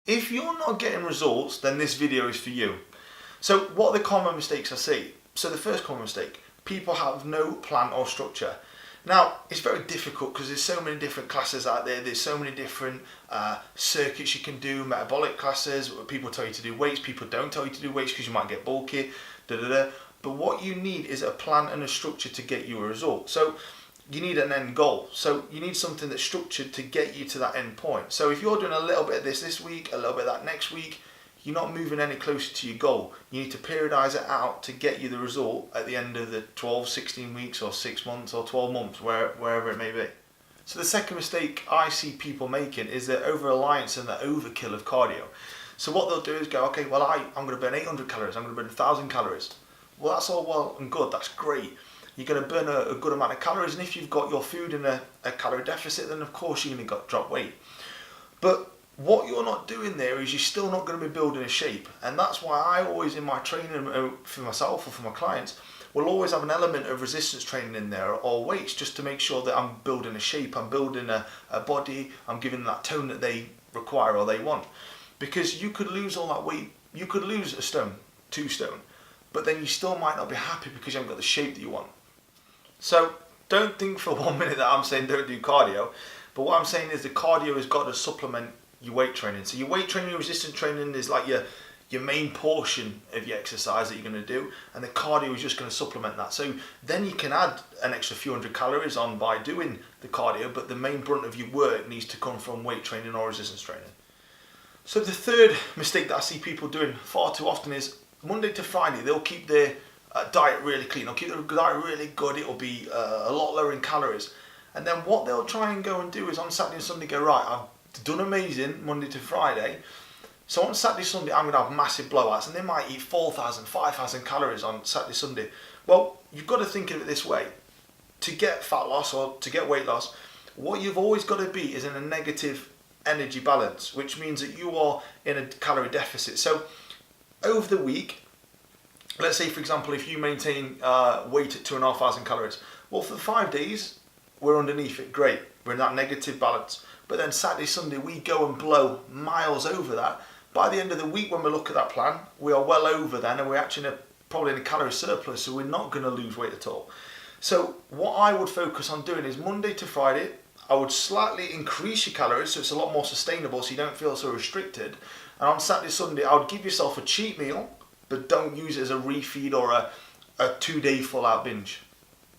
If you're not getting results, then this video is for you. So what are the common mistakes I see? So the first common mistake, people have no plan or structure. Now, it's very difficult because there's so many different classes out there. There's so many different circuits you can do, metabolic classes. People tell you to do weights, people don't tell you to do weights because you might get bulky, But what you need is a plan and a structure to get you a result. So you need an end goal. So you need something that's structured to get you to that end point. So if you're doing a little bit of this week, a little bit of that next week, you're not moving any closer to your goal. You need to periodize it out to get you the result at the end of the 12, 16 weeks or 6 months or 12 months, wherever it may be. So the second mistake I see people making is their over-reliance and the overkill of cardio. So what they'll do is go, okay, well I'm going to burn 800 calories, I'm going to burn 1,000 calories. Well, that's all well and good, that's great. You're going to burn a good amount of calories, and if you've got your food in a calorie deficit, then of course you're going to drop weight. But what you're not doing there is you're still not going to be building a shape. And that's why I always, in my training for myself or for my clients, will always have an element of resistance training in there or weights, just to make sure that I'm building a shape, I'm building a body, I'm giving that tone that they require or they want. Because you could lose all that weight, you could lose a stone, 2 stone, but then you still might not be happy because you haven't got the shape that you want. So don't think for 1 minute that I'm saying don't do cardio, but what I'm saying is the cardio has got to supplement your weight training. So your weight training, your resistance training is like your main portion of your exercise that you're going to do, and the cardio is just going to supplement that. So then you can add an extra few hundred calories on by doing the cardio, but the main brunt of your work needs to come from weight training or resistance training. So the third mistake that I see people doing far too often is Monday to Friday they'll keep their diet really clean, they'll keep their diet really good, it'll be a lot lower in calories, and then what they'll try and go and do is on Saturday and Sunday go, right, I've done amazing Monday to Friday, so on Saturday, Sunday I'm going to have massive blowouts, and they might eat 4,000, 5,000 calories on Saturday, Sunday. Well, you've got to think of it this way. To get fat loss or to get weight loss, what you've always got to be is in a negative energy balance, which means that you are in a calorie deficit. So over the week, let's say for example, if you maintain weight at 2,500 calories, well for 5 days, we're underneath it, great, we're in that negative balance. But then Saturday, Sunday, we go and blow miles over that. By the end of the week, when we look at that plan, we are well over then, and we're actually probably in a calorie surplus, so we're not going to lose weight at all. So what I would focus on doing is Monday to Friday, I would slightly increase your calories, so it's a lot more sustainable, so you don't feel so restricted. And on Saturday, Sunday, I would give yourself a cheat meal, but don't use it as a refeed or a 2-day full-out binge.